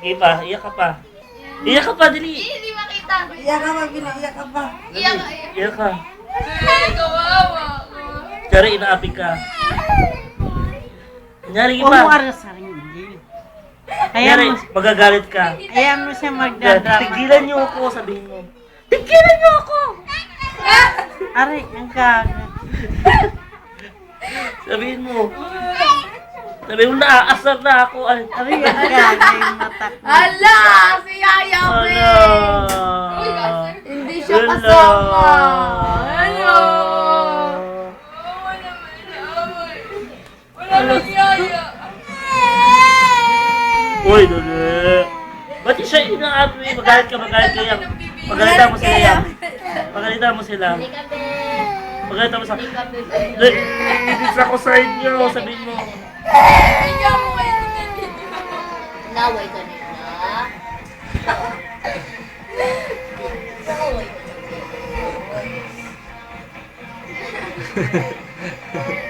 Sige pa, iyak ka pa. Iyak ka pa, dali. Hindi makita. Iyak ka pa, iyak ka pa. Iyak. Iyak ka. Kawawa. Kaya inaapi ka. Kunyari, sige pa. Umuara sa rin. Kunyari, magagalit ka. Ayan mo siya Yan, magdadrama. tigilan niyo ako, sabihin mo. Tigilan niyo ako! Aray, ang gaga. Sabihin mo. Sabihin mo, naaasar na ako. Ay, Aray, ang gaga yung mata ko. Hala! Si Yaya Hala! Hindi siya Hala! kasama. Hello! Wala nang Yaya. Uy, dali. Ba't siya inaapi? Magalit ka yan. Pagalitan mo sila yan. Pagalitan mo sila. Pagalitan mo sa... Ibig ako sa inyo, sabihin mo. Kaya mo kayo Naway ka nila. Naway ka nila.